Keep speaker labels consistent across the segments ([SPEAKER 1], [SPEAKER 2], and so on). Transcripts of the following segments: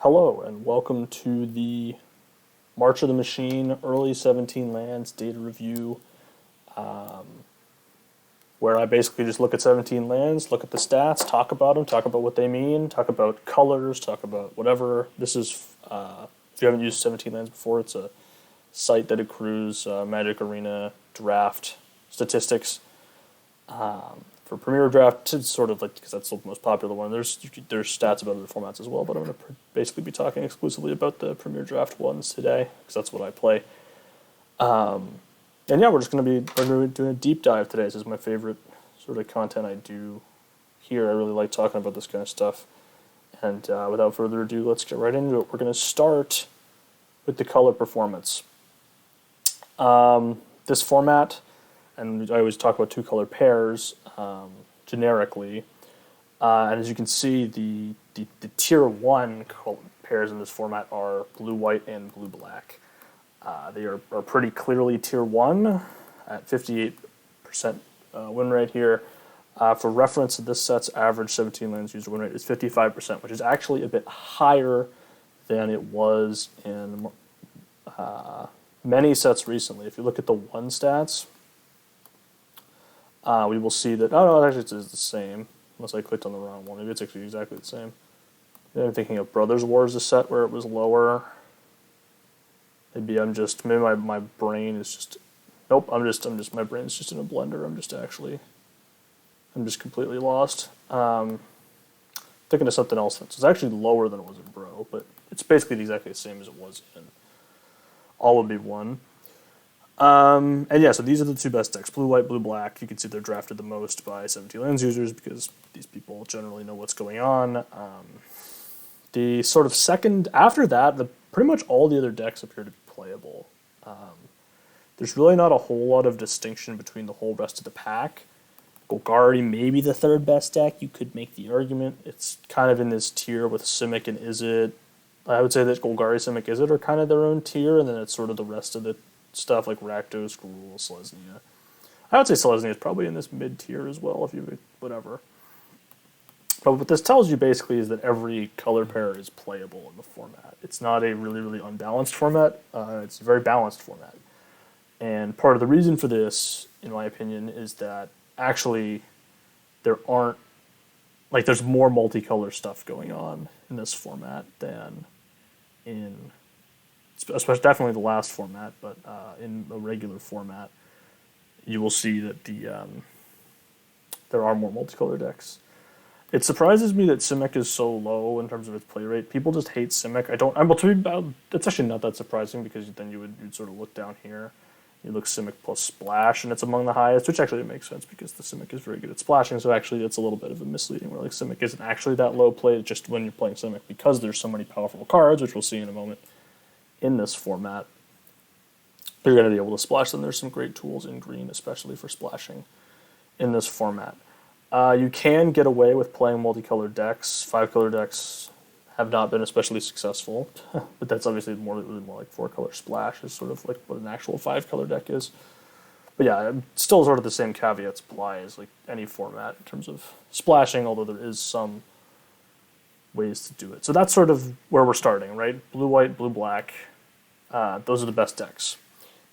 [SPEAKER 1] Hello, and welcome to the March of the Machine early 17 lands data review, where I basically just look at 17 lands, look at the stats, talk about them, talk about what they mean, talk about colors, talk about whatever. This is, if you haven't used 17 lands before, it's a site that accrues Magic Arena draft statistics. For Premier Draft, it's sort of like, because that's the most popular one. There's stats about other formats as well, but I'm going to basically be talking exclusively about the Premier Draft ones today because that's what I play. And yeah, we're going to be doing a deep dive today. This is my favorite sort of content I do here. I really like talking about this kind of stuff. And without further ado, let's get right into it. We're going to start with the color performance. This format, and I always talk about two color pairs generically. And as you can see, the tier 1 pairs in this format are blue-white and blue-black. They are pretty clearly tier 1 at 58% win rate here. For reference, this set's average 17 lands user win rate is 55%, which is actually a bit higher than it was in many sets recently. If you look at the 1 stats, we will see that, actually it's the same, unless I clicked on the wrong one. Maybe it's actually exactly the same. I'm thinking of Brothers Wars, a set where it was lower. Maybe my brain is just, nope, my brain is just in a blender. I'm just completely lost. Thinking of something else that's actually lower than it was in Bro, but it's basically exactly the same as it was in All Would Be One. And yeah, so these are the two best decks, blue, white, blue, black. You can see they're drafted the most by 17Lands users because these people generally know what's going on. The sort of second, after that, pretty much all the other decks appear to be playable. There's really not a whole lot of distinction between the whole rest of the pack. Golgari may be the third best deck. You could make the argument. It's kind of in this tier with Simic and Izzet. I would say that Golgari, Simic, Izzet are kind of their own tier, and then it's sort of the rest of the stuff like Rakdos, Gruul, Selesnya. I would say Selesnya is probably in this mid tier as well, if you whatever. But what this tells you basically is that every color pair is playable in the format. It's not a really, really unbalanced format. It's a very balanced format. And part of the reason for this, in my opinion, is that actually there's more multicolor stuff going on in this format than in, especially definitely the last format, but in a regular format, you will see that there are more multicolor decks. It surprises me that Simic is so low in terms of its play rate. People just hate Simic. It's actually not that surprising because then you'd sort of look down here. You look Simic plus Splash, and it's among the highest, which actually makes sense because the Simic is very good at splashing, so actually it's a little bit of a misleading where like Simic isn't actually that low play, just when you're playing Simic because there's so many powerful cards, which we'll see in a moment in this format. You're going to be able to splash them. There's some great tools in green, especially for splashing in this format. You can get away with playing multicolored decks. 5-color decks have not been especially successful, but that's obviously more like 4-color splash is sort of like what an actual 5-color deck is. But yeah, still sort of the same caveats apply as like any format in terms of splashing, although there is some ways to do it. So that's sort of where we're starting, right? Blue, white, blue, black. Those are the best decks.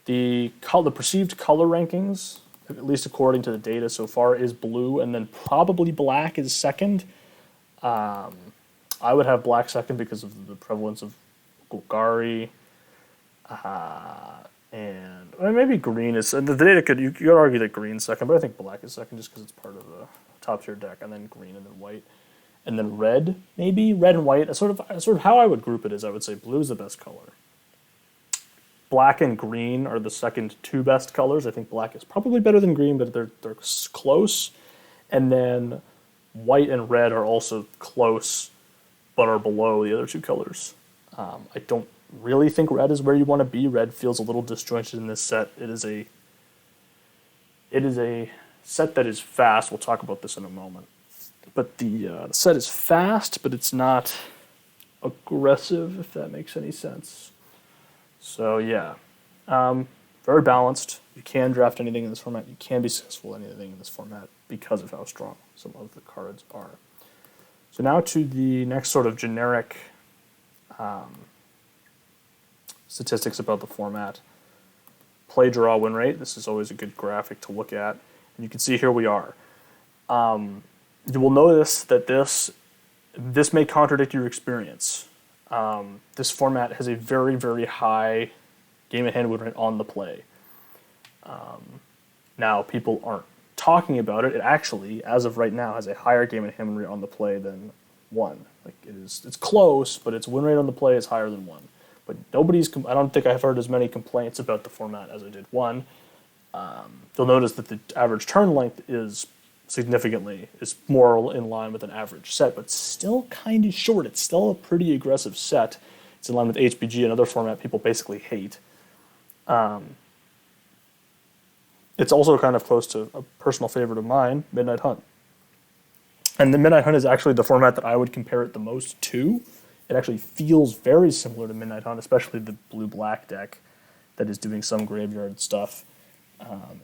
[SPEAKER 1] The perceived color rankings, at least according to the data so far, is blue, and then probably black is second. I would have black second because of the prevalence of Golgari, and maybe green is. The data you could argue that green's second, but I think black is second just because it's part of the top tier deck, and then green, and then white, and then red. Maybe red and white. Sort of how I would group it is I would say blue is the best color. Black and green are the second two best colors. I think black is probably better than green, but they're close. And then white and red are also close, but are below the other two colors. I don't really think red is where you want to be. Red feels a little disjointed in this set. It is a set that is fast. We'll talk about this in a moment. But the set is fast, but it's not aggressive, if that makes any sense. So yeah, very balanced. You can draft anything in this format. You can be successful in anything in this format because of how strong some of the cards are. So now to the next sort of generic statistics about the format. Play, draw, win rate. This is always a good graphic to look at. And you can see here we are. You will notice that this may contradict your experience. This format has a very, very high game and hand win rate on the play. Now, people aren't talking about it. It actually, as of right now, has a higher game and hand win rate on the play than 1. Like it's close, but its win rate on the play is higher than 1. But I don't think I've heard as many complaints about the format as I did 1. You'll notice that the average turn length is more in line with an average set, but still kind of short. It's still a pretty aggressive set. It's in line with HBG, another format people basically hate. It's also kind of close to a personal favorite of mine, Midnight Hunt. And the Midnight Hunt is actually the format that I would compare it the most to. It actually feels very similar to Midnight Hunt, especially the blue-black deck that is doing some graveyard stuff,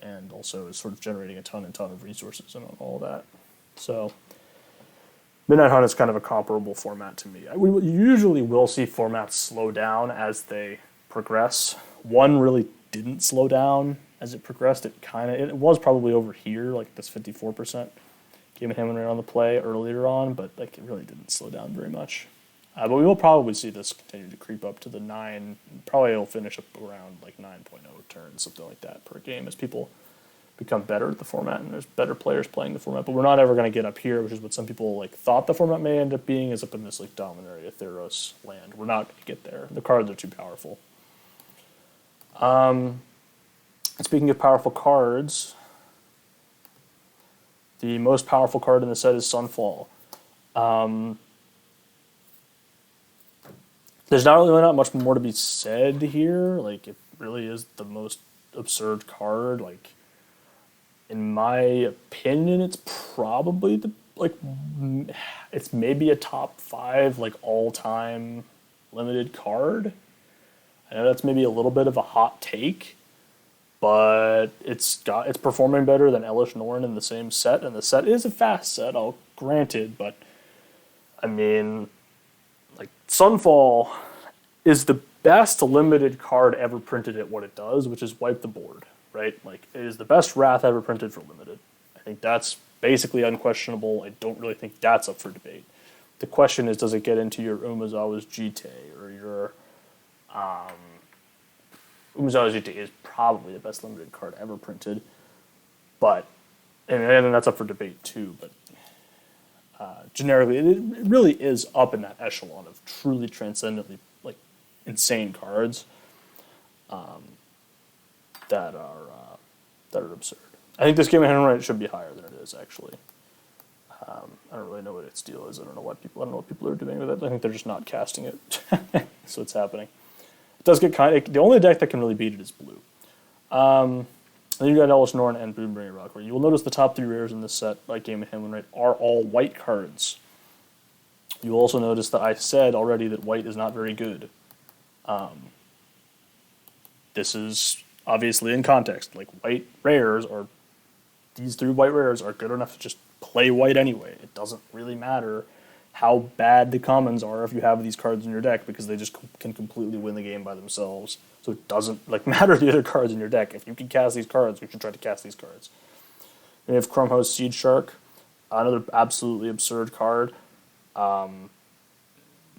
[SPEAKER 1] and also is sort of generating a ton of resources and all that. So Midnight Hunt is kind of a comparable format to me. We usually will see formats slow down as they progress. 1 really didn't slow down as it progressed. It was probably over here, like this 54% game and hand win rate on the play earlier on, but like it really didn't slow down very much. But we will probably see this continue to creep up to the 9. Probably it'll finish up around like 9.0 turns, something like that per game, as people become better at the format and there's better players playing the format. But we're not ever going to get up here, which is what some people like thought the format may end up being, is up in this like Dominaria Theros land. We're not going to get there. The cards are too powerful. Speaking of powerful cards, the most powerful card in the set is Sunfall. There's not much more to be said here. Like, it really is the most absurd card. Like, in my opinion, it's probably it's maybe a top 5 like all-time limited card. I know that's maybe a little bit of a hot take, but it's performing better than Elish Norn in the same set, and the set is a fast set, I'll granted, but I mean, like, Sunfall is the best limited card ever printed at what it does, which is wipe the board, right? Like, it is the best Wrath ever printed for limited. I think that's basically unquestionable. I don't really think that's up for debate. The question is, does it get into your Umezawa's Jite or your Umezawa's Jite is probably the best limited card ever printed, but and that's up for debate too. But generically, it really is up in that echelon of truly transcendently like insane cards that are absurd. I think this game of hand rate should be higher than it is actually. I don't really know what its deal is. I don't know what people are doing with it. I think they're just not casting it. So it's happening. It does get the only deck that can really beat it is blue. Then you got Elish Norn and Boombringer Rock, where you will notice the top 3 rares in this set, like game of hand win rate, are all white cards. You will also notice that I said already that white is not very good. This is obviously in context. Like, white rares are, these 3 white rares are good enough to just play white anyway. It doesn't really matter how bad the commons are if you have these cards in your deck, because they just can completely win the game by themselves. So it doesn't matter the other cards in your deck. If you can cast these cards, you should try to cast these cards. We have Chromhost Seed Shark, another absolutely absurd card.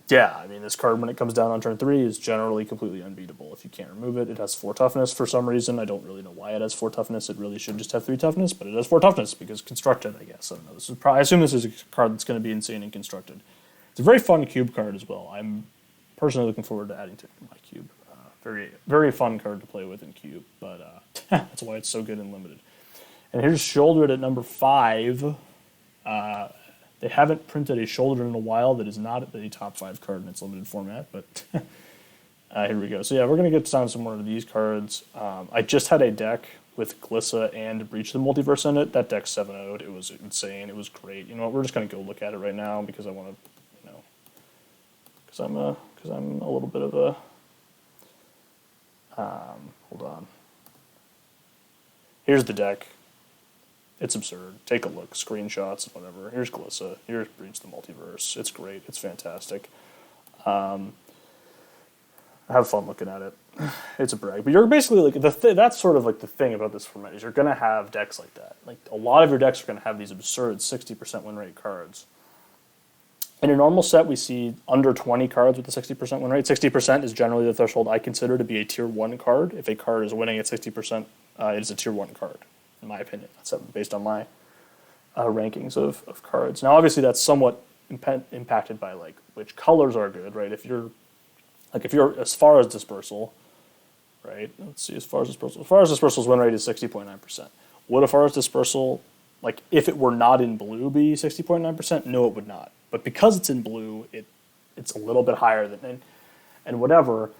[SPEAKER 1] Yeah, I mean, this card, when it comes down on turn 3, is generally completely unbeatable if you can't remove it. It has 4 toughness for some reason. I don't really know why it has 4 toughness. It really should just have 3 toughness, but it has 4 toughness because constructed, I guess. I don't know. I assume this is a card that's going to be insane and constructed. It's a very fun cube card as well. I'm personally looking forward to adding to my cube. Very, very fun card to play with in cube, but that's why it's so good in limited. And here's Shouldered at number 5. They haven't printed a Shouldered in a while that is not a top 5 card in its limited format, but here we go. So yeah, we're going to get down some more of these cards. I just had a deck with Glissa and Breach the Multiverse in it. That deck 7-0'd. It was insane. It was great. You know what? We're just going to go look at it right now because I want to, because I'm a little bit of a, hold on. Here's the deck. It's absurd. Take a look. Screenshots, whatever. Here's Glissa. Here's Breach the Multiverse. It's great. It's fantastic. have fun looking at it. It's a brag, but you're basically like that's sort of like the thing about this format is you're gonna have decks like that. Like a lot of your decks are gonna have these absurd 60% win rate cards. In a normal set, we see under 20 cards with a 60% win rate. 60% is generally the threshold I consider to be a tier 1 card. If a card is winning at 60%, it is a tier 1 card, in my opinion. That's based on my rankings of cards. Now, obviously, that's somewhat impacted by like which colors are good, right? If you're as far as dispersal, right? Let's see, as far as dispersal's win rate is 60.9%. Would a forest dispersal, like if it were not in blue, be 60.9%? No, it would not. But because it's in blue, it's a little bit higher than and whatever.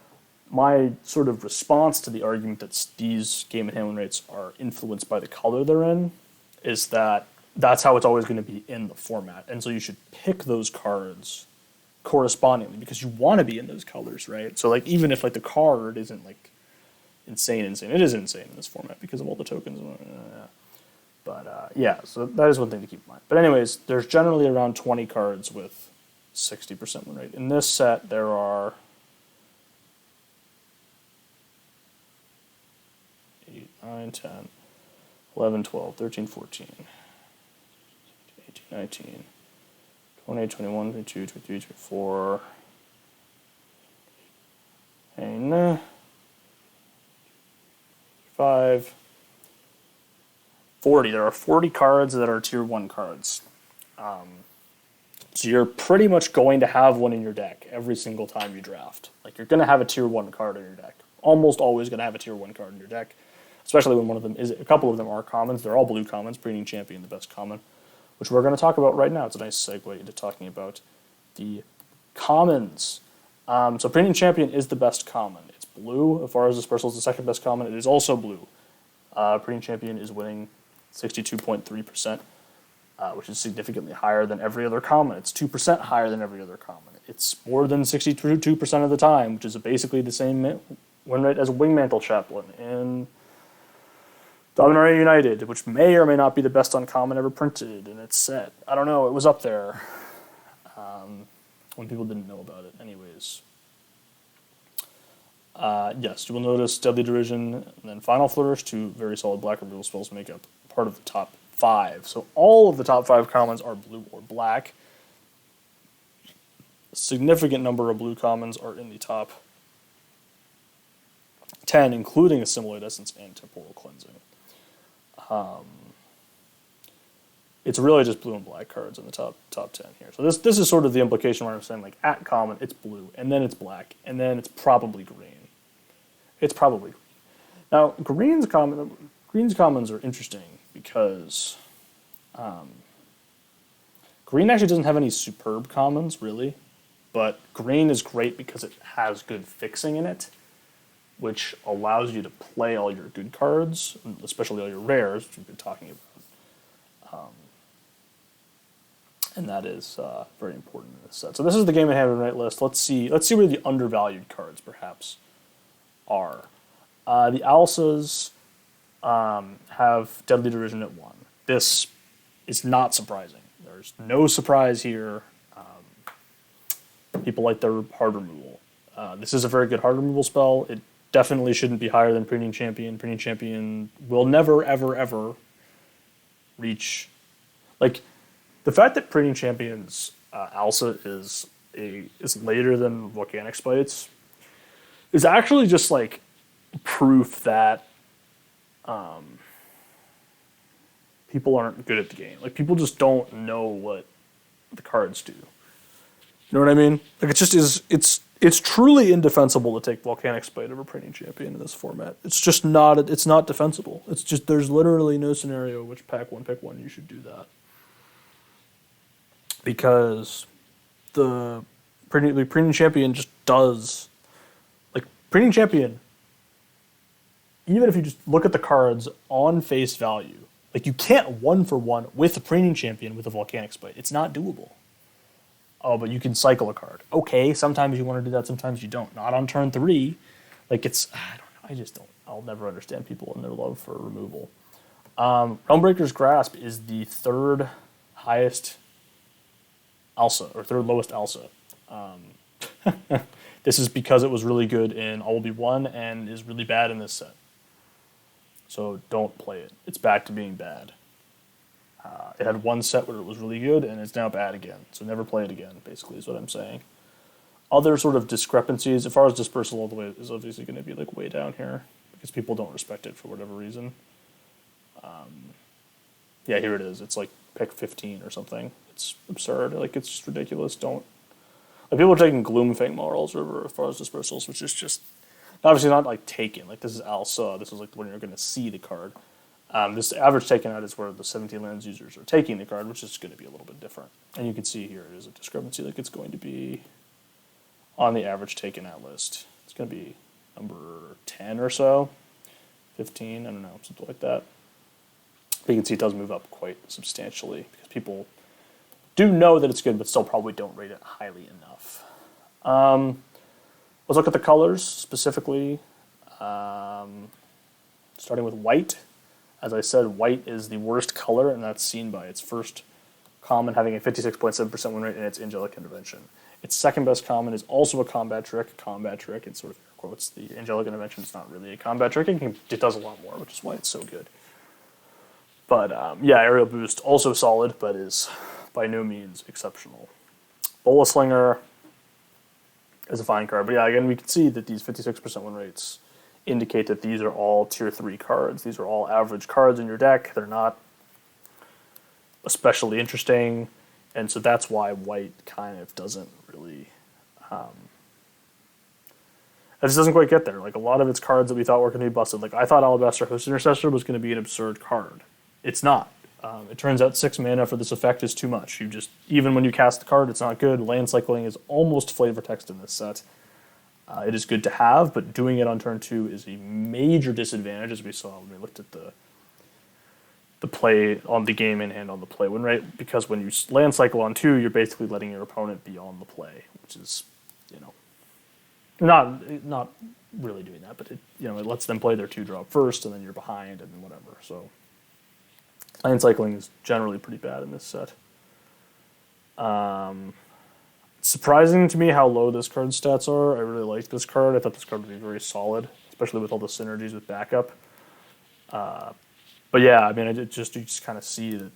[SPEAKER 1] My sort of response to the argument that these game and hand win rates are influenced by the color they're in is that that's how it's always going to be in the format, and so you should pick those cards correspondingly because you want to be in those colors, right? So like even if like the card isn't like insane, it is insane in this format because of all the tokens. But yeah, so that is one thing to keep in mind. But anyways, there's generally around 20 cards with 60% win rate. In this set, there are 8, 9, 10, 11, 12, 13, 14, 18, 19, 20, 21, 22, 23, 24, and 5, 40. There are 40 cards that are tier 1 cards. So you're pretty much going to have one in your deck every single time you draft. Like you're going to have a tier 1 card in your deck. Almost always going to have a tier 1 card in your deck, especially when a couple of them are commons. They're all blue commons, Preening Champion the best common, which we're going to talk about right now. It's a nice segue into talking about the commons. So Preening Champion is the best common. It's blue. As far as Dispersal is the second best common, it is also blue. Preening Champion is winning 62.3%, which is significantly higher than every other common. It's 2% higher than every other common. It's more than 62% of the time, which is basically the same win rate as Wingmantle Chaplain in Dominaria United, which may or may not be the best uncommon ever printed in its set. I don't know. It was up there when people didn't know about it. Anyways. Yes, you will notice Deadly Derision and then Final Flourish, two very solid black removal spells, make up part of the top 5. So all of the top 5 commons are blue or black. A significant number of blue commons are in the top 10, including Assimilated Essence and Temporal Cleansing. It's really just blue and black cards in the top 10 here. So this is sort of the implication where I'm saying like at common it's blue, and then it's black, and then it's probably green. It's probably green. Now green's commons are interesting because green actually doesn't have any superb commons really, but green is great because it has good fixing in it, which allows you to play all your good cards, especially all your rares, which we've been talking about. And that is very important in this set. So this is the game and hand win rate list. Let's see where the undervalued cards perhaps are. The Alsas have Deadly Derision at 1. This is not surprising. There's no surprise here. People like their hard removal. This is a very good hard removal spell. It definitely shouldn't be higher than Preening Champion. Preening Champion will never, ever, ever reach... Like, the fact that Preening Champion's Alsa is later than Volcanic Spites is actually just, like, proof that people aren't good at the game. Like, people just don't know what the cards do. You know what I mean? Like, it just is... It's truly indefensible to take Volcanic Spite over Preening Champion in this format. It's just not... It's not defensible. It's just... There's literally no scenario in which pick one, you should do that. Because the Preening Champion just does... Like, Preening Champion, even if you just look at the cards on face value, like, you can't 1-for-1 with a Preening Champion with a Volcanic Spite. It's not doable. Oh, but you can cycle a card. Okay, sometimes you want to do that, sometimes you don't. Not on turn 3. Like, it's... I don't know. I'll never understand people and their love for removal. Realmbreaker's Grasp is the third highest Alsa, or third lowest Alsa. This is because it was really good in All Will Be One and is really bad in this set. So don't play it. It's back to being bad. It had one set where it was really good, and it's now bad again. So never play it again, basically, is what I'm saying. Other sort of discrepancies, as far as dispersal all the way, is obviously going to be like way down here because people don't respect it for whatever reason. Yeah, here it is. It's like pick 15 or something. It's absurd. Like, it's just ridiculous. Don't. Like, people are taking Gloomfang morals over as far as dispersals, which is just obviously not like taken. Like, this is Alsa. This is like when you're going to see the card. This average taken out is where the 17Lands users are taking the card, which is going to be a little bit different. And you can see here it is a discrepancy. Like, it's going to be on the average taken out list. It's going to be number 10 or so, 15, I don't know, something like that. But you can see it does move up quite substantially because people do know that it's good, but still probably don't rate it highly enough. Let's look at the colors specifically, starting with white. As I said, white is the worst color, and that's seen by its first common having a 56.7% win rate and its Angelic Intervention. Its second best common is also a combat trick. It's sort of air quotes. The Angelic Intervention is not really a combat trick. It does a lot more, which is why it's so good. But yeah, Aerial Boost, also solid, but is by no means exceptional. Bola Slinger is a fine card. But yeah, again, we can see that these 56% win rates indicate that these are all tier 3 cards. These are all average cards in your deck. They're not especially interesting. And so that's why white kind of doesn't really... it just doesn't quite get there. Like, a lot of its cards that we thought were going to be busted. Like, I thought Alabaster Host Intercessor was going to be an absurd card. It's not. It turns out 6 mana for this effect is too much. You just, even when you cast the card, it's not good. Land cycling is almost flavor text in this set. It is good to have, but doing it on turn 2 is a major disadvantage, as we saw when we looked at the play on the game in hand on the play win rate, because when you land cycle on 2, you're basically letting your opponent be on the play, which is, not really doing that, but it lets them play their 2-drop first, and then you're behind, and then whatever. So land cycling is generally pretty bad in this set. Surprising to me how low this card's stats are. I really like this card. I thought this card would be very solid, especially with all the synergies with backup. But yeah, I mean, you just kind of see that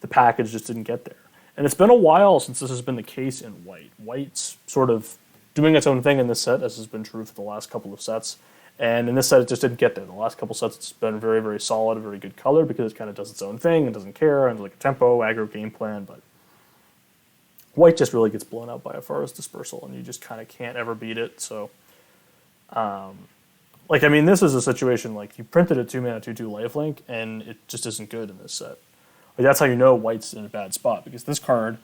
[SPEAKER 1] the package just didn't get there. And it's been a while since this has been the case in white. White's sort of doing its own thing in this set, as has been true for the last couple of sets. And in this set, it just didn't get there. The last couple sets, it's been very, very solid, very good color, because it kind of does its own thing and doesn't care, and like a tempo, aggro game plan, but white just really gets blown out by a forest dispersal, and you just kind of can't ever beat it. So, this is a situation like you printed a 2-mana 2/2 lifelink, and it just isn't good in this set. Like, that's how you know white's in a bad spot, because this card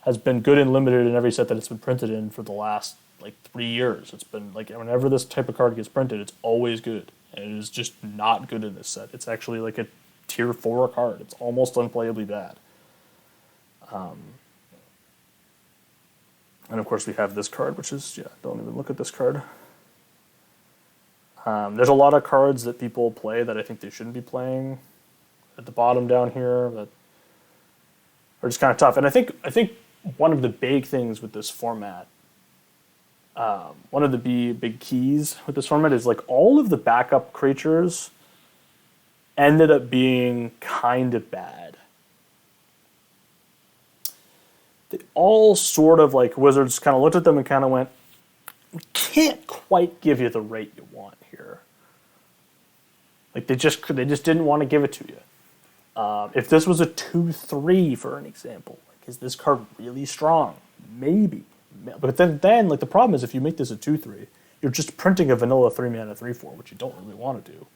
[SPEAKER 1] has been good and limited in every set that it's been printed in for the last 3 years. It's been whenever this type of card gets printed, it's always good, and it is just not good in this set. It's actually like a tier 4 card. It's almost unplayably bad. And of course we have this card, which is, don't even look at this card. There's a lot of cards that people play that I think they shouldn't be playing at the bottom down here that are just kind of tough. And I think one of the big things with this format, one of the big keys with this format is all of the backup creatures ended up being kind of bad. They all sort of Wizards kind of looked at them and kind of went, we can't quite give you the rate you want here. They just didn't want to give it to you. If this was a 2/3, for an example, is this card really strong? Maybe. But then the problem is if you make this a 2/3, you're just printing a vanilla 3-mana 3/4, which you don't really want to do.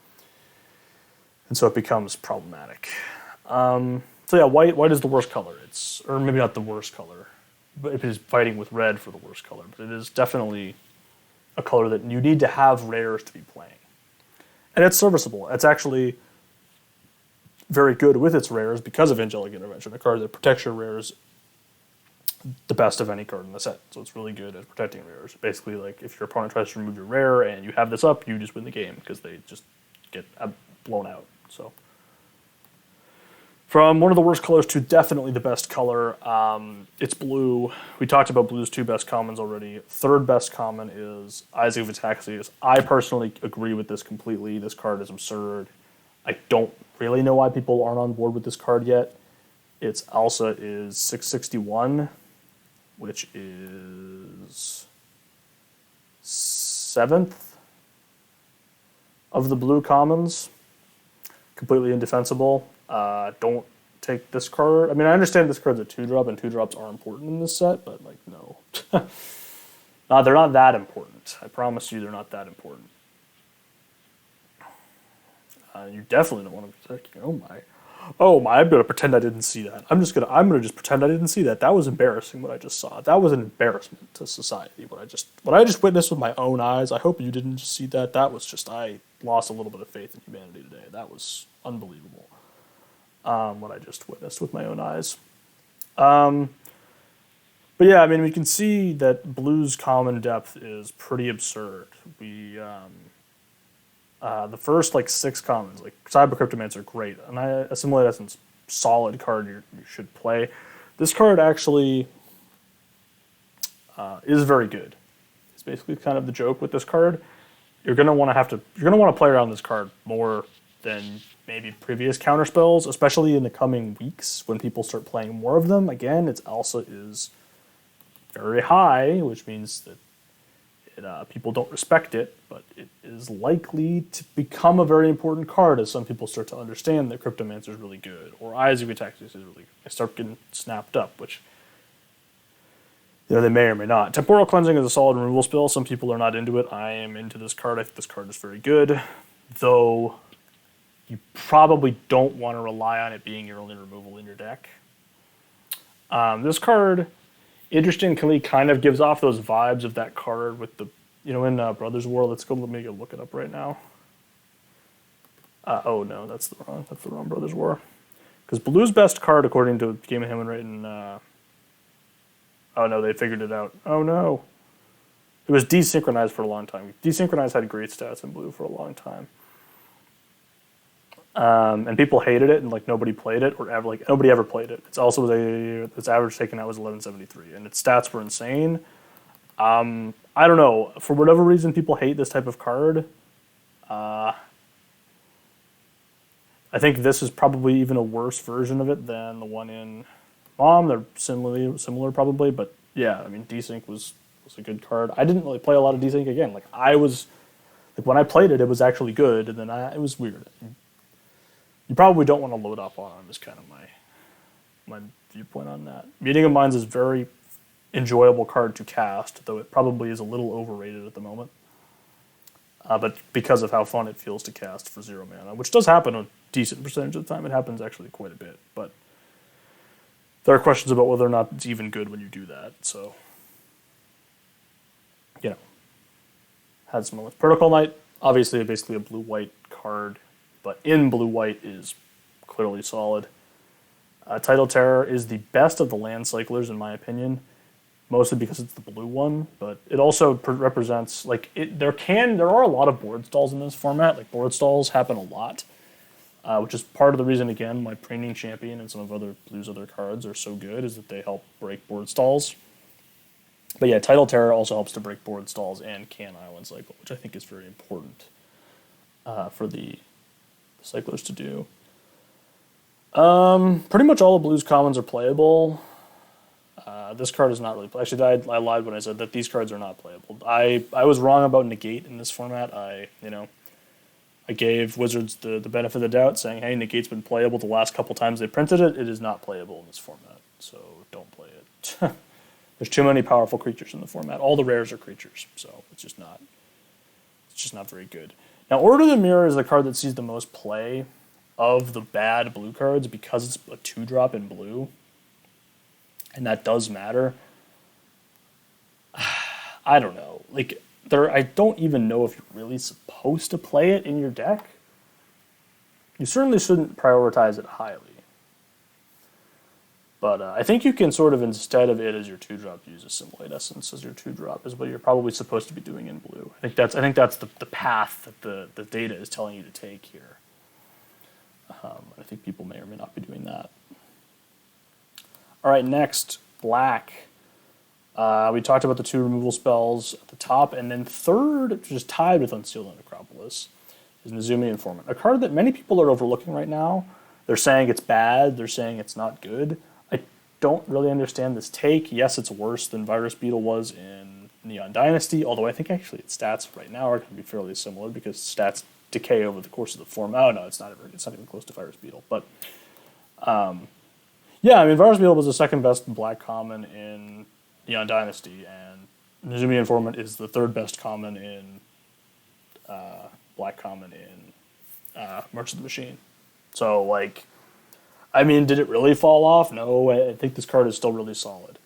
[SPEAKER 1] And so it becomes problematic. So yeah, white is the worst color. Or maybe not the worst color, but it is fighting with red for the worst color. But it is definitely a color that you need to have rares to be playing. And it's serviceable. It's actually very good with its rares because of Angelic Intervention, a card that protects your rares the best of any card in the set. So it's really good at protecting rares. Basically, if your opponent tries to remove your rare and you have this up, you just win the game because they just get blown out. So From one of the worst colors to definitely the best color, it's blue. We talked about blue's two best commons already. Third best common is Eyes of Ataxius. I personally agree with this completely. This card is absurd. I don't really know why people aren't on board with this card yet. Its alpha is 661, which is 7th of the blue commons. Completely indefensible. Don't take this card. I mean, I understand this card's a 2-drop, and 2-drops are important in this set, but, like, no. No, they're not that important. I promise you they're not that important. You definitely don't want to be taking. Oh my! I'm gonna pretend I didn't see that. I'm gonna just pretend I didn't see that. That was embarrassing. What I just saw. That was an embarrassment to society. What I just witnessed with my own eyes. I hope you didn't just see that. That was just. I lost a little bit of faith in humanity today. That was unbelievable. What I just witnessed with my own eyes. But yeah, I mean, we can see that blue's common depth is pretty absurd. The first, like, 6 commons, like Cyber Cryptomancer, are great, and Assimilate Essence, solid card you should play. This card actually is very good. It's basically kind of the joke with this card. You're gonna want to play around this card more than maybe previous counterspells, especially in the coming weeks when people start playing more of them. Again, its alpha is very high, which means that people don't respect it, but it is likely to become a very important card as some people start to understand that Cryptomancer is really good, or Eyes of Ataxius is really good. They start getting snapped up, which they may or may not. Temporal Cleansing is a solid removal spell. Some people are not into it. I am into this card. I think this card is very good, though you probably don't want to rely on it being your only removal in your deck. This card, interestingly, kind of gives off those vibes of that card with the, in Brothers War. Let me go look it up right now. Oh no, that's the wrong Brothers War. Because blue's best card, according to Game of Hammond, right in, oh no, they figured it out. Oh no. It was desynchronized for a long time. Desynchronized had great stats in blue for a long time. And people hated it, and like nobody played it, or nobody ever played it. Its average taken out was 1173, and its stats were insane. I don't know, for whatever reason, people hate this type of card. I think this is probably even a worse version of it than the one in Mom. They're similar probably, but yeah, I mean, Desync was a good card. I didn't really play a lot of Desync again. When I played it, it was actually good, and then it was weird. You probably don't want to load up on them, is kind of my viewpoint on that. Meeting of Minds is a very enjoyable card to cast, though it probably is a little overrated at the moment. But because of how fun it feels to cast for 0 mana, which does happen a decent percentage of the time, it happens actually quite a bit. But there are questions about whether or not it's even good when you do that, so, had some moments. Protocol Knight, obviously basically a blue-white card, but in blue-white is clearly solid. Tidal Terror is the best of the land cyclers, in my opinion, mostly because it's the blue one, but it also represents, there are a lot of board stalls in this format. Like, board stalls happen a lot, which is part of the reason, again, my Preening Champion and some of Blue's other cards are so good, is that they help break board stalls. But yeah, Tidal Terror also helps to break board stalls and can Island Cycle, which I think is very important for the cyclers to do. Pretty much all the blues commons are playable. This card is not really playable. Actually, I lied when I said that these cards are not playable. I was wrong about Negate in this format. I gave Wizards the benefit of the doubt, saying, hey, Negate's been playable the last couple times they printed it. It is not playable in this format, so don't play it. There's too many powerful creatures in the format. All the rares are creatures, so it's just not very good. Now, Order of the Mirror is the card that sees the most play of the bad blue cards because it's a 2-drop in blue, and that does matter. I don't know. I don't even know if you're really supposed to play it in your deck. You certainly shouldn't prioritize it highly. But I think you can sort of, instead of it as your 2-drop, use Assimilate Essence as your 2-drop, is what you're probably supposed to be doing in blue. I think that's the path that the data is telling you to take here. I think people may or may not be doing that. All right, next, black. We talked about the 2 removal spells at the top, and then third, which is tied with Unsealed Necropolis, is Nezumi Informant. A card that many people are overlooking right now. They're saying it's bad, they're saying it's not good. I don't really understand this take. Yes, it's worse than Virus Beetle was in Neon Dynasty, although I think actually its stats right now are going to be fairly similar because stats decay over the course of the form. Oh no, it's not even close to Virus Beetle. But yeah, I mean, Virus Beetle was the second best black common in Neon Dynasty, and Nezumi Informant is the third best common in black common in Merchant of the Machine. So, like, I mean, did it really fall off? No, I think this card is still really solid.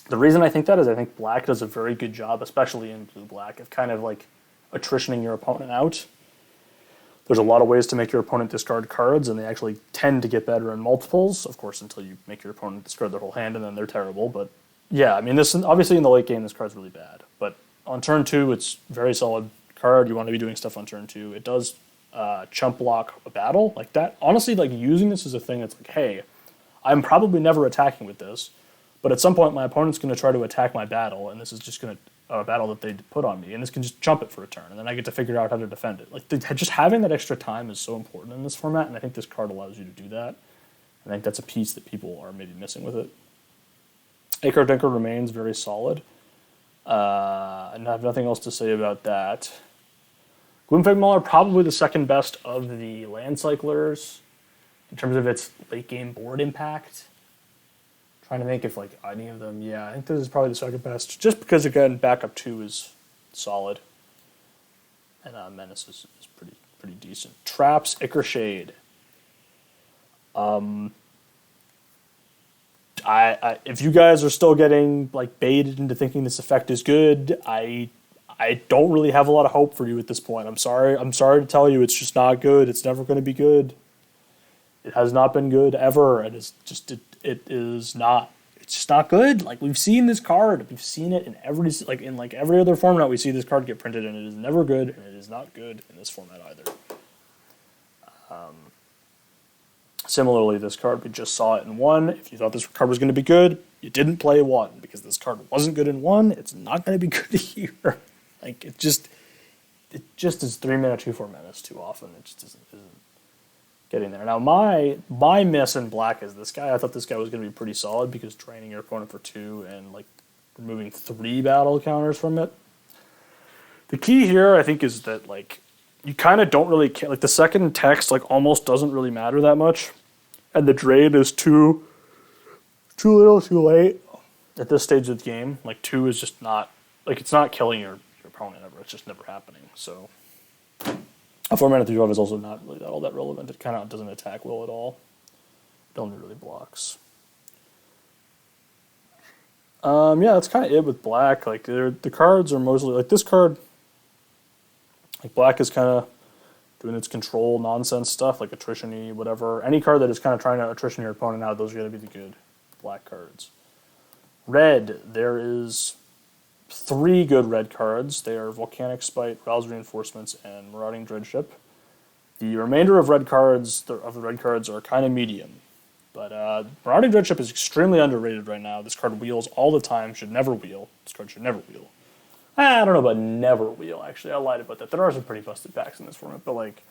[SPEAKER 1] The reason I think that is I think black does a very good job, especially in blue-black, of kind of, like, attritioning your opponent out. There's a lot of ways to make your opponent discard cards, and they actually tend to get better in multiples, of course, until you make your opponent discard their whole hand, and then they're terrible. But, yeah, I mean, this obviously in the late game, this card's really bad. But on turn 2, it's a very solid card. You want to be doing stuff on turn 2. It does chump block a battle like that. Honestly, like, using this as a thing that's like, hey, I'm probably never attacking with this, but at some point my opponent's going to try to attack my battle, and this is just going to a battle that they put on me, and this can just jump it for a turn, and then I get to figure out how to defend it. Like, just having that extra time is so important in this format, and I think this card allows you to do that. I think that's a piece that people are maybe missing with it. Acre Dinker remains very solid. And I have nothing else to say about that. Gloomfang Mauler, probably the second best of the land cyclers in terms of its late game board impact. Trying to think if like any of them, yeah, I think this is probably the second best, just because again backup 2 is solid, and Menace is pretty decent. Traps, Ichor Shade. If you guys are still getting like baited into thinking this effect is good, I don't really have a lot of hope for you at this point. I'm sorry to tell you, it's just not good. It's never going to be good. It has not been good ever. It is just it is not. It's just not good. Like, we've seen this card. We've seen it in every other format. We see this card get printed, and it is never good, and it is not good in this format either. Similarly, this card, we just saw it in 1. If you thought this card was going to be good, you didn't play 1, because this card wasn't good in 1. It's not going to be good here. Like, it just is 3-mana 2/4 menace too often. It just isn't getting there. Now, my miss in black is this guy. I thought this guy was going to be pretty solid, because draining your opponent for 2 and like removing 3 battle counters from it. The key here, I think, is that like you kind of don't really care. Like, the second text like almost doesn't really matter that much, and the drain is too little, too late at this stage of the game. Like, 2 is just not like, it's not killing your opponent ever. It's just never happening. So a 4-mana 3/5 is also not really all that relevant. It kind of doesn't attack well at all. It only really blocks. Yeah, that's kind of it with black. Like, the cards are mostly like this card. Like, black is kind of doing its control nonsense stuff, like attrition-y, whatever. Any card that is kind of trying to attrition your opponent out, those are going to be the good black cards. Red, there is 3 good red cards. They are Volcanic Spite, Rouse Reinforcements, and Marauding Dreadship. The remainder of the red cards are kind of medium. But Marauding Dreadship is extremely underrated right now. This card wheels all the time, should never wheel. This card should never wheel. I don't know about never wheel, actually. I lied about that. There are some pretty busted packs in this format, but like,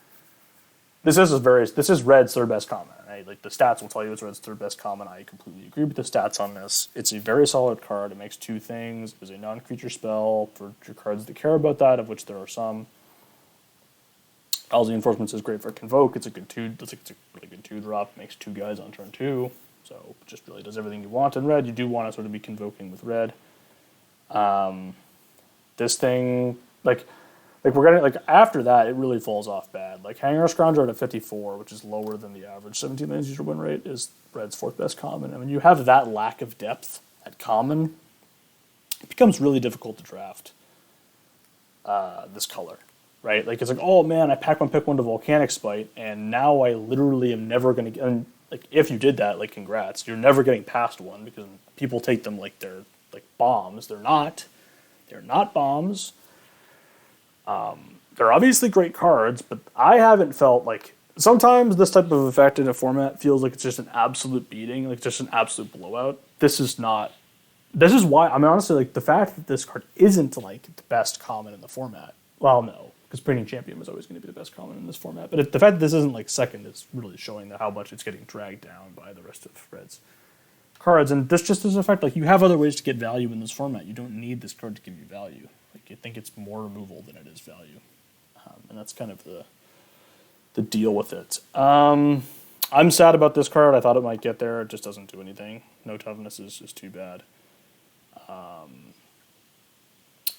[SPEAKER 1] this is Red's third best common. Right? Like, the stats will tell you it's Red's third best common. I completely agree with the stats on this. It's a very solid card. It makes 2 things. It is a non-creature spell for your cards that care about that, of which there are some. Rouse Reinforcements is great for Convoke. It's a good 2. It's a really good 2-drop. Makes 2 guys on turn 2. So it just really does everything you want in red. You do want to sort of be convoking with red. This thing, like we're getting, like, after that, it really falls off bad. Like, Hangar Scrounger at 54, which is lower than the average 17 user win rate, is Red's 4th best common. I mean, you have that lack of depth at common, it becomes really difficult to draft this color, right? Like, it's like, oh man, I pick one to Volcanic Spite, and now I literally am never going to get, and like, if you did that, like, congrats, you're never getting past 1, because people take them like they're like bombs. They're not. They're not bombs. They're obviously great cards, but I haven't felt like sometimes this type of effect in a format feels like it's just an absolute beating, like just an absolute blowout. This is not. This is why, I mean, honestly, like the fact that this card isn't like the best common in the format. Well, no, because Printing Champion was always going to be the best common in this format. But the fact that this isn't like second is really showing that how much it's getting dragged down by the rest of Red's cards. And this just is a fact, like you have other ways to get value in this format. You don't need this card to give you value. Like you think it's more removal than it is value, and that's kind of the deal with it. I'm sad about this card. I thought it might get there. It just doesn't do anything. No toughness is too bad.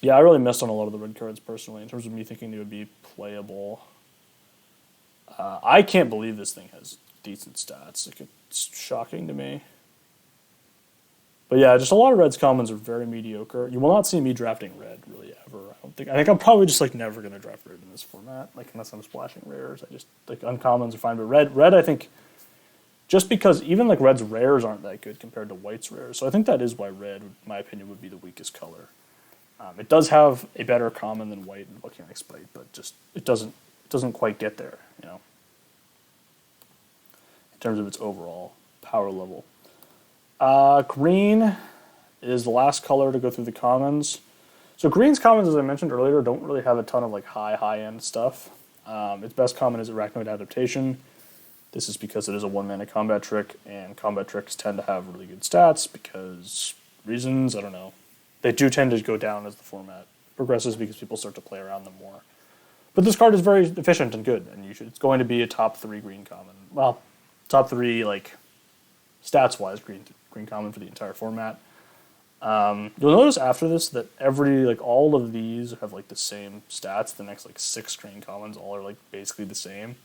[SPEAKER 1] Yeah, I really missed on a lot of the red cards personally in terms of me thinking they would be playable. I can't believe this thing has decent stats. Like it's shocking to me. But yeah, just a lot of Red's commons are very mediocre. You will not see me drafting Red really ever. I think I'm probably just like never gonna draft Red in this format, like unless I'm splashing rares. I just like uncommons are fine, but Red I think just because even like Red's rares aren't that good compared to White's rares. So I think that is why Red, in my opinion, would be the weakest color. It does have a better common than White and Volcanic Spite, but just it doesn't quite get there, you know, in terms of its overall power level. Green is the last color to go through the commons. So green's commons, as I mentioned earlier, don't really have a ton of like high-end stuff. Its best common is Arachnoid Adaptation. This is because it is a one-mana combat trick, and combat tricks tend to have really good stats because reasons, I don't know. They do tend to go down as the format progresses because people start to play around them more. But this card is very efficient and good, and it's going to be a top 3 green common. Well, top 3 like stats-wise green common for the entire format. You'll notice after this that all of these have like the same stats. The next like 6 green commons all are like basically the same.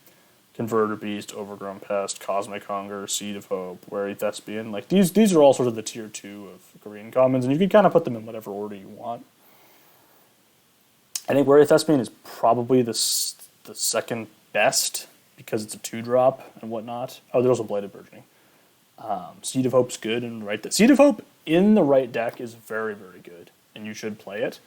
[SPEAKER 1] Converter Beast, Overgrown Pest, Cosmic Hunger, Seed of Hope, Wary Thespian. Like these are all sort of the tier 2 of green commons, and you can kind of put them in whatever order you want. I think Wary Thespian is probably the second best because it's a 2-drop and whatnot. Oh, there's also Blighted Burgeoning. Seed of Hope's good and right. Seed of Hope in the right deck is very, very good, and you should play it.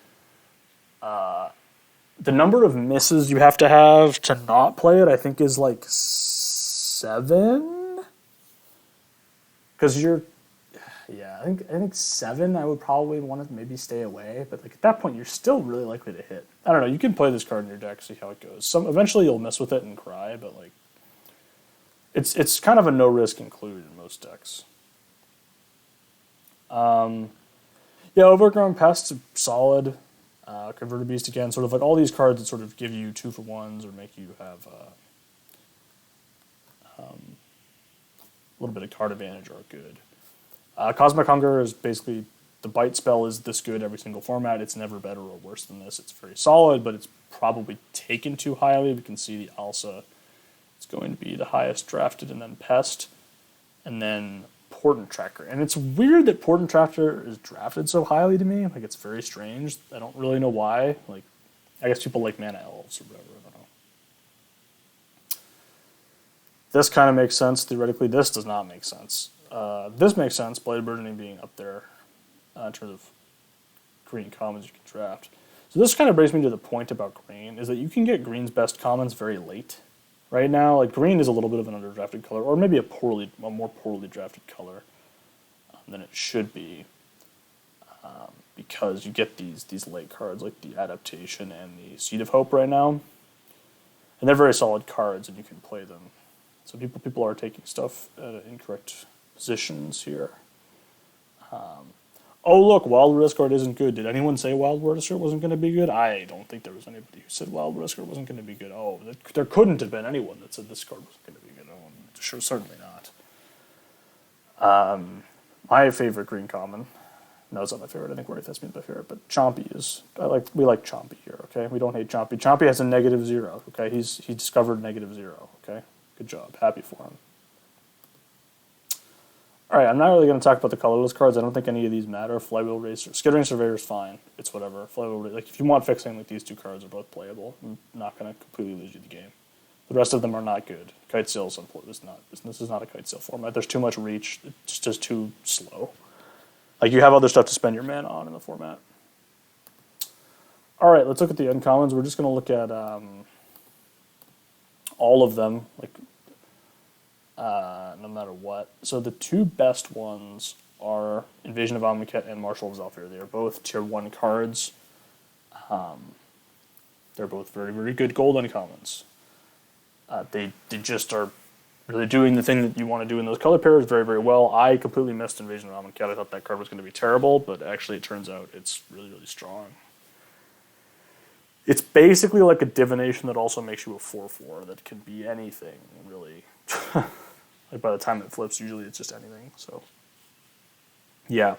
[SPEAKER 1] The number of misses you have to not play it, I think, is like 7. Because I think 7. I would probably want to maybe stay away, but like at that point, you're still really likely to hit. I don't know. You can play this card in your deck, see how it goes. Eventually, you'll mess with it and cry, but like it's kind of a no risk include in most decks. Yeah, Overgrown Pest, solid. Converter Beast again, sort of like all these cards that sort of give you 2-for-1s or make you have a little bit of card advantage are good. Cosmic Hunger is basically the bite spell is this good every single format. It's never better or worse than this. It's very solid, but it's probably taken too highly. We can see the Alsa. It's going to be the highest drafted, and then Pest, and then Portent Tracker. And it's weird that Portent Tracker is drafted so highly to me. Like, it's very strange. I don't really know why. Like, I guess people like Mana Elves or whatever. I don't know. This kind of makes sense. Theoretically, this does not make sense. This makes sense, Blade Burgeoning being up there in terms of green commons you can draft. So this kind of brings me to the point about green, is that you can get green's best commons very late. Right now, like green is a little bit of an underdrafted color, or maybe a more poorly drafted color than it should be, because you get these late cards like the Adaptation and the Seed of Hope right now, and they're very solid cards, and you can play them. So people are taking stuff at incorrect positions here. Oh look, Wild Riskard isn't good. Did anyone say Wild Riskard wasn't going to be good? I don't think there was anybody who said Wild Riskard wasn't going to be good. Oh, there couldn't have been anyone that said this card wasn't going to be good. Oh, sure, certainly not. My favorite green common. No, it's not my favorite. I think Wary Thespian's my favorite, but Chompy is. We like Chompy here. Okay, we don't hate Chompy. Chompy has a -0. Okay, he discovered -0. Okay, good job. Happy for him. Alright, I'm not really going to talk about the colorless cards. I don't think any of these matter. Flywheel Racer, Skittering Surveyor is fine. It's whatever. Flywheel Racer, like if you want fixing, like these 2 cards are both playable. I'm not going to completely lose you the game. The rest of them are not good. Kite Sail is unfortunate. This is not a Kite Sail format. There's too much reach. It's just too slow. Like you have other stuff to spend your mana on in the format. Alright, let's look at the uncommons. We're just going to look at all of them, like no matter what. So the two best ones are Invasion of Amonkhet and Marshal of Zhalfir. They are both tier 1 cards. They're both very, very good gold uncommons. They just are really doing the thing that you want to do in those color pairs very, very well. I completely missed Invasion of Amonkhet. I thought that card was going to be terrible, but actually it turns out it's really, really strong. It's basically like a divination that also makes you a 4/4 that can be anything, really. Like by the time it flips, usually it's just anything. So, yeah.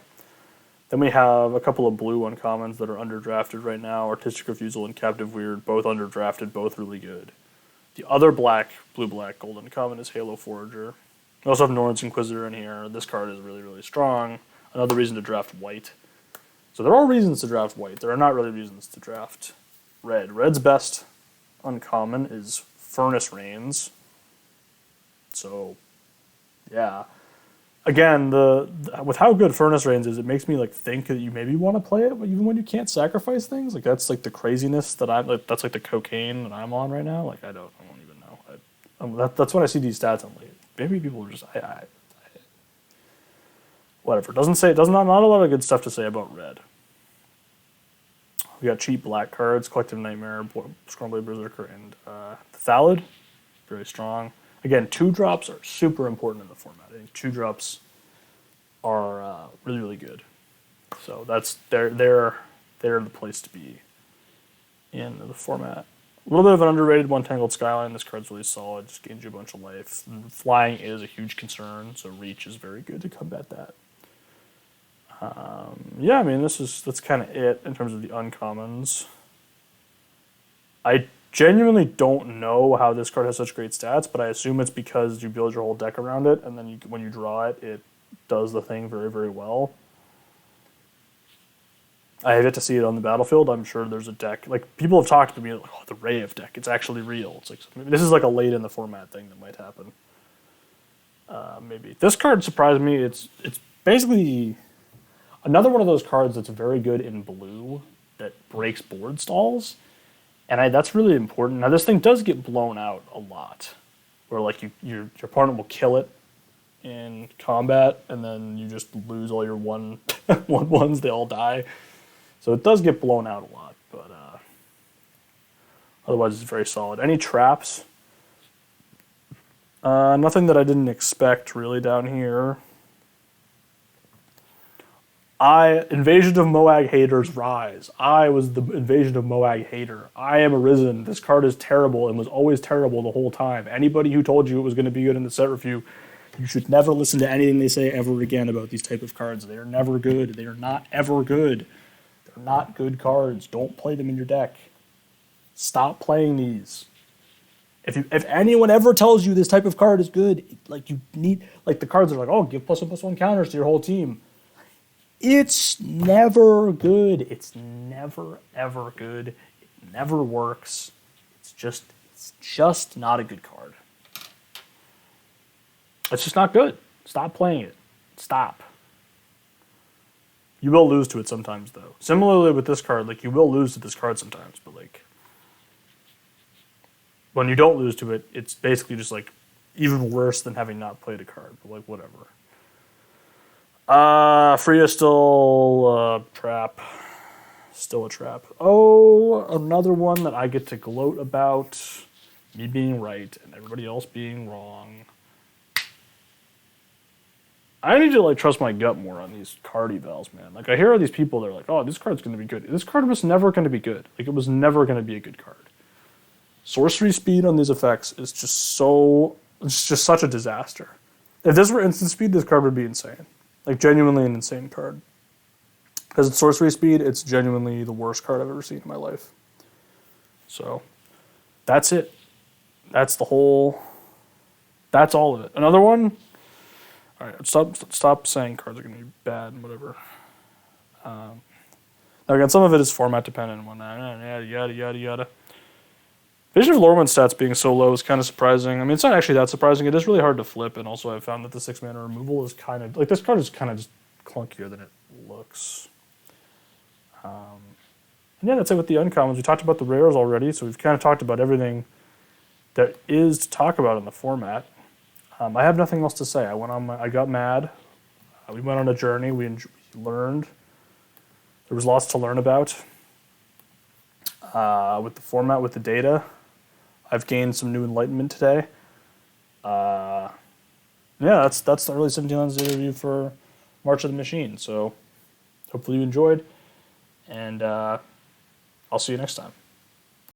[SPEAKER 1] Then we have a couple of blue uncommons that are underdrafted right now. Artistic Refusal and Captive Weird, both underdrafted, both really good. The other blue-black gold uncommon is Halo Forager. We also have Norn's Inquisitor in here. This card is really, really strong. Another reason to draft white. So there are reasons to draft white. There are not really reasons to draft red. Red's best uncommon is Furnace Rains. So, yeah. Again, with how good Furnace Rains is, it makes me like think that you maybe want to play it, even when you can't sacrifice things. Like that's like the craziness that I'm like. That's like the cocaine that I'm on right now. Like I don't even know. That's what I see these stats on late. Maybe people are just whatever. Doesn't not a lot of good stuff to say about red. We got cheap black cards: Collective Nightmare, Stormblade Berserker, and Thallid. Very strong. Again, 2-drops are super important in the format. I think 2-drops are really, really good. So they're the place to be in the format. A little bit of an underrated one, Tangled Skyline. This card's really solid. Just gains you a bunch of life. Flying is a huge concern, so Reach is very good to combat that. Yeah, I mean that's kind of it in terms of the uncommons. I genuinely don't know how this card has such great stats, but I assume it's because you build your whole deck around it, and then when you draw it, it does the thing very, very well. I have yet to see it on the battlefield. I'm sure there's a deck. Like, people have talked to me, like, oh, the Rave deck, it's actually real. It's like, maybe this is like a late in the format thing that might happen. Maybe. This card surprised me. It's basically another one of those cards that's very good in blue that breaks board stalls. And that's really important. Now, this thing does get blown out a lot, where like your opponent will kill it in combat, and then you just lose all your one ones. They all die. So it does get blown out a lot, but otherwise it's very solid. Any traps? Nothing that I didn't expect really down here. Invasion of Moag haters rise. I was the Invasion of Moag hater. I am arisen. This card is terrible and was always terrible the whole time. Anybody who told you it was going to be good in the set review, you should never listen to anything they say ever again about these type of cards. They are never good. They are not ever good. They're not good cards. Don't play them in your deck. Stop playing these. If anyone ever tells you this type of card is good, like you need, like the cards are like, oh, give +1/+1 counters to your whole team. It's never good. It's never, ever good. It never works. It's just not a good card. It's just not good. Stop playing it. Stop. You will lose to it sometimes, though. Similarly with this card, like you will lose to this card sometimes, but like when you don't lose to it, it's basically just like even worse than having not played a card, but like whatever. Freya still trap. Still a trap. Oh, another one that I get to gloat about. Me being right and everybody else being wrong. I need to like trust my gut more on these card evals, man. Like I hear all these people, they're like, oh, this card's going to be good. This card was never going to be good. Like it was never going to be a good card. Sorcery speed on these effects is it's just such a disaster. If this were instant speed, this card would be insane. Like, genuinely an insane card. Because it's sorcery speed, it's genuinely the worst card I've ever seen in my life. So, that's it. That's all of it. Another one? Alright, stop saying cards are going to be bad and whatever. Now, again, some of it is format dependent and whatnot. Yada, yada, yada. Vision of Lorwyn's stats being so low is kind of surprising. I mean, it's not actually that surprising. It is really hard to flip, and also I've found that the 6-mana removal is kind of... Like, this card is kind of just clunkier than it looks. And yeah, that's it with the uncommons. We talked about the rares already, so we've kind of talked about everything there is to talk about in the format. I have nothing else to say. I got mad. We went on a journey. We learned. There was lots to learn about with the format, with the data. I've gained some new enlightenment today. Yeah, that's the early 17Lands interview for March of the Machine. So hopefully you enjoyed, and I'll see you next time.